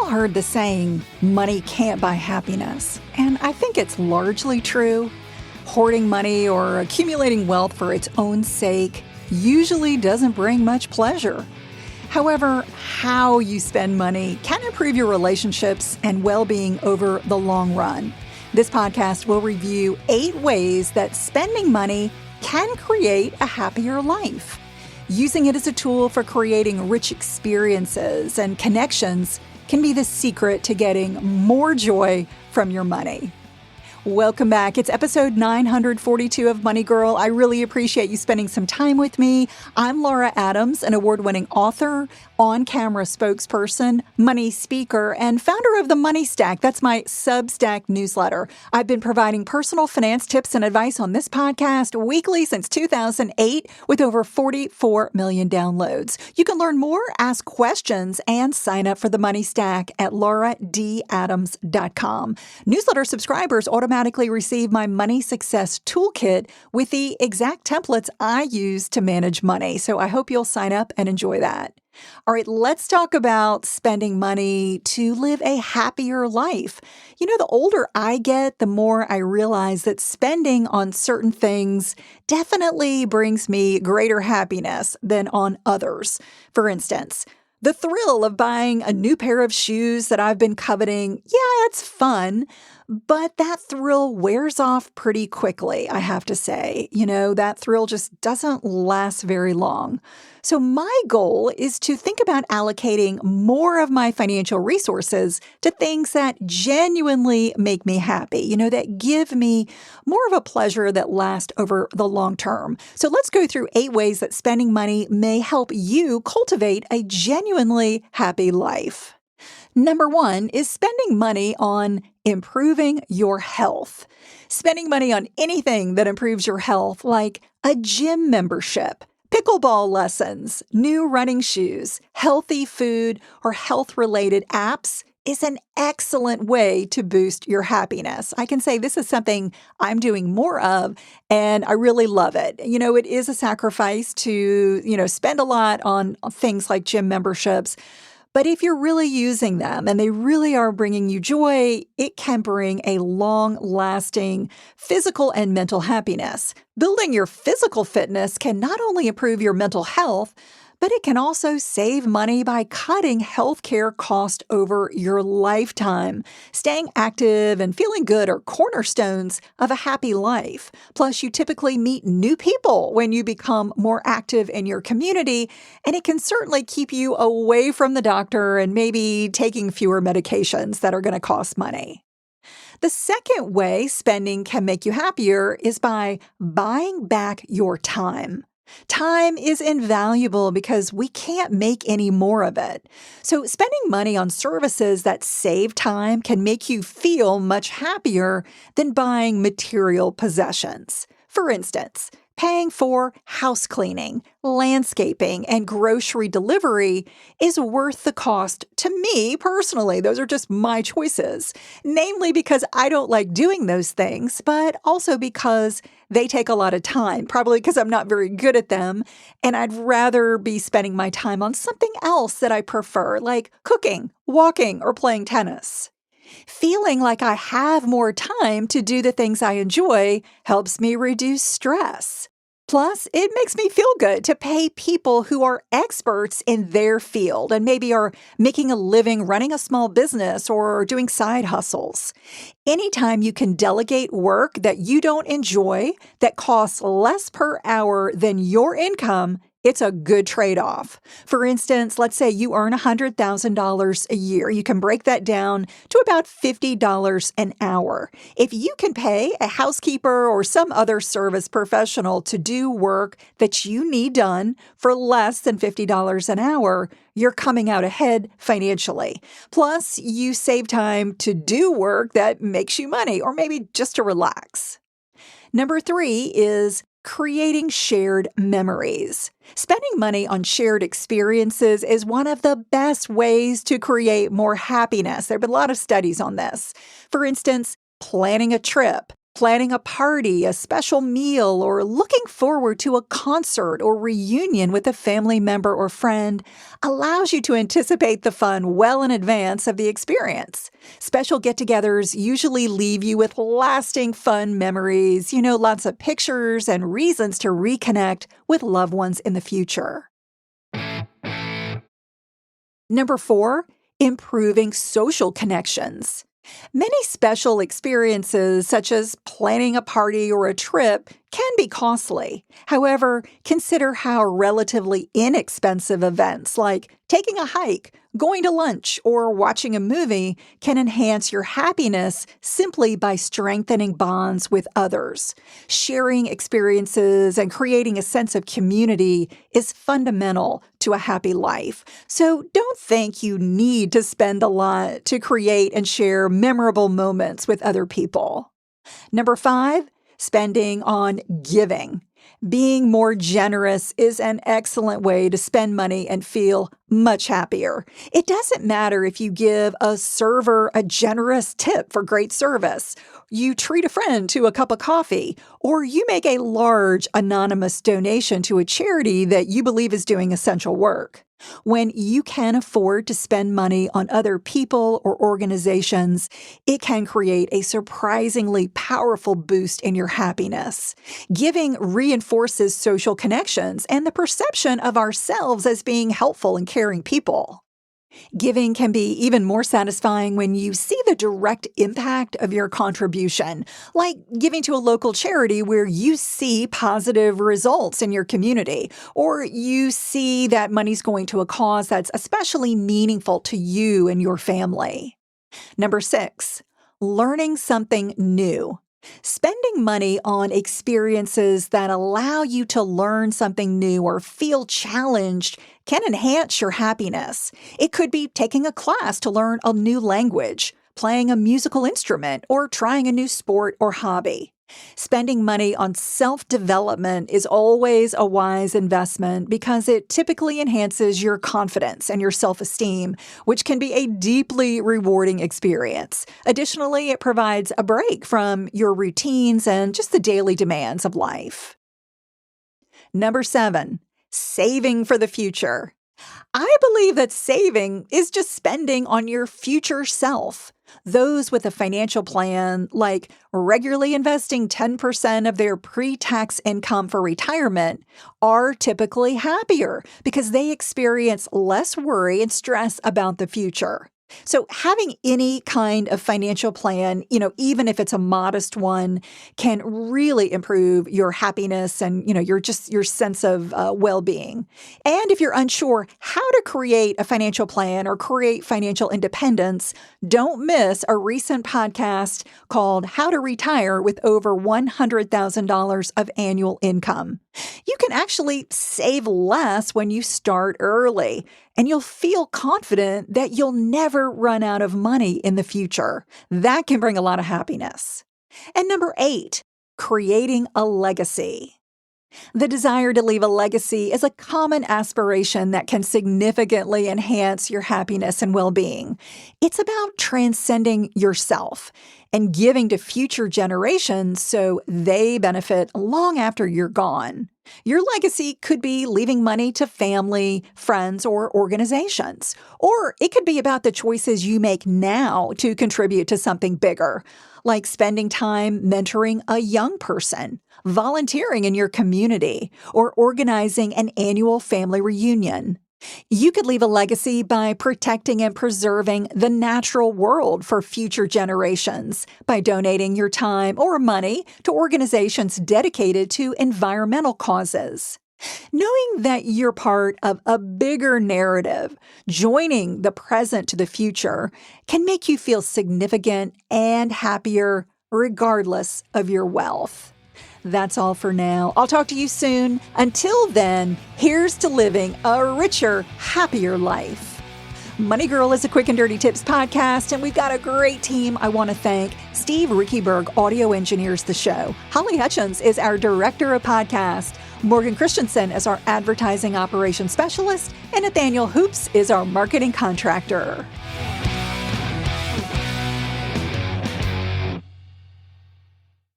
all heard the saying, money can't buy happiness. And I think it's largely true. Hoarding money or accumulating wealth for its own sake usually doesn't bring much pleasure. However, how you spend money can improve your relationships and well-being over the long run. This podcast will review 8 ways that spending money can create a happier life. Using it as a tool for creating rich experiences and connections can be the secret to getting more joy from your money. Welcome back. It's episode 942 of Money Girl. I really appreciate you spending some time with me. I'm Laura Adams, an award-winning author, on-camera spokesperson, money speaker, and founder of the Money Stack. That's my Substack newsletter. I've been providing personal finance tips and advice on this podcast weekly since 2008 with over 44 million downloads. You can learn more, ask questions, and sign up for the Money Stack at lauradadams.com. Newsletter subscribers automatically receive my Money Success Toolkit with the exact templates I use to manage money. So I hope you'll sign up and enjoy that. All right, let's talk about spending money to live a happier life. You know, the older I get, the more I realize that spending on certain things definitely brings me greater happiness than on others. For instance, the thrill of buying a new pair of shoes that I've been coveting, yeah, it's fun, but that thrill wears off pretty quickly, I have to say. You know, that thrill just doesn't last very long. So my goal is to think about allocating more of my financial resources to things that genuinely make me happy, you know, that give me more of a pleasure that lasts over the long term. So let's go through 8 ways that spending money may help you cultivate a genuinely happy life. Number 1 is spending money on improving your health. Spending money on anything that improves your health, like a gym membership, pickleball lessons, new running shoes, healthy food, or health-related apps is an excellent way to boost your happiness. I can say this is something I'm doing more of, and I really love it. You know, it is a sacrifice to, spend a lot on things like gym memberships. But if you're really using them and they really are bringing you joy, it can bring a long-lasting physical and mental happiness. Building your physical fitness can not only improve your mental health, but it can also save money by cutting healthcare costs over your lifetime. Staying active and feeling good are cornerstones of a happy life. Plus, you typically meet new people when you become more active in your community, and it can certainly keep you away from the doctor and maybe taking fewer medications that are going to cost money. The second way spending can make you happier is by buying back your time. Time is invaluable because we can't make any more of it. So spending money on services that save time can make you feel much happier than buying material possessions. For instance, paying for house cleaning, landscaping, and grocery delivery is worth the cost to me personally. Those are just my choices, namely because I don't like doing those things, but also because they take a lot of time, probably because I'm not very good at them, and I'd rather be spending my time on something else that I prefer, like cooking, walking, or playing tennis. Feeling like I have more time to do the things I enjoy helps me reduce stress. Plus, it makes me feel good to pay people who are experts in their field and maybe are making a living running a small business or doing side hustles. Anytime you can delegate work that you don't enjoy that costs less per hour than your income, it's a good trade-off. For instance, let's say you earn $100,000 a year. You can break that down to about $50 an hour. If you can pay a housekeeper or some other service professional to do work that you need done for less than $50 an hour, you're coming out ahead financially. Plus, you save time to do work that makes you money or maybe just to relax. Number 3 is creating shared memories. Spending money on shared experiences is one of the best ways to create more happiness. There have been a lot of studies on this. For instance, planning a trip, Planning a party, a special meal, or looking forward to a concert or reunion with a family member or friend allows you to anticipate the fun well in advance of the experience. Special get-togethers usually leave you with lasting fun memories, lots of pictures and reasons to reconnect with loved ones in the future. Number 4, improving social connections. Many special experiences, such as planning a party or a trip, can be costly. However, consider how relatively inexpensive events like taking a hike, going to lunch, or watching a movie can enhance your happiness simply by strengthening bonds with others. Sharing experiences and creating a sense of community is fundamental to a happy life. So don't think you need to spend a lot to create and share memorable moments with other people. Number 5, spending on giving. Being more generous is an excellent way to spend money and feel much happier. It doesn't matter if you give a server a generous tip for great service, you treat a friend to a cup of coffee, or you make a large anonymous donation to a charity that you believe is doing essential work. When you can afford to spend money on other people or organizations, it can create a surprisingly powerful boost in your happiness. Giving reinforces social connections and the perception of ourselves as being helpful and caring people. Giving can be even more satisfying when you see the direct impact of your contribution, like giving to a local charity where you see positive results in your community, or you see that money's going to a cause that's especially meaningful to you and your family. Number 6, learning something new. Spending money on experiences that allow you to learn something new or feel challenged can enhance your happiness. It could be taking a class to learn a new language, playing a musical instrument, or trying a new sport or hobby. Spending money on self-development is always a wise investment because it typically enhances your confidence and your self-esteem, which can be a deeply rewarding experience. Additionally, it provides a break from your routines and just the daily demands of life. Number 7, saving for the future. I believe that saving is just spending on your future self. Those with a financial plan, like regularly investing 10% of their pre-tax income for retirement, are typically happier because they experience less worry and stress about the future. So having any kind of financial plan, even if it's a modest one, can really improve your happiness and, your sense of well-being. And if you're unsure how to create a financial plan or create financial independence, don't miss a recent podcast called How to Retire with Over $100,000 of Annual Income. You can actually save less when you start early, and you'll feel confident that you'll never run out of money in the future. That can bring a lot of happiness. And number 8, creating a legacy. The desire to leave a legacy is a common aspiration that can significantly enhance your happiness and well-being. It's about transcending yourself and giving to future generations so they benefit long after you're gone. Your legacy could be leaving money to family, friends, or organizations. Or it could be about the choices you make now to contribute to something bigger, like spending time mentoring a young person, volunteering in your community, or organizing an annual family reunion. You could leave a legacy by protecting and preserving the natural world for future generations by donating your time or money to organizations dedicated to environmental causes. Knowing that you're part of a bigger narrative, joining the present to the future, can make you feel significant and happier regardless of your wealth. That's all for now. I'll talk to you soon. Until then, here's to living a richer, happier life. Money Girl is a quick and dirty tips podcast, and we've got a great team. I want to thank Steve Rickyberg, audio engineers the show. Holly Hutchins is our director of podcast. Morgan Christensen is our advertising operations specialist, and Nathaniel Hoops is our marketing contractor.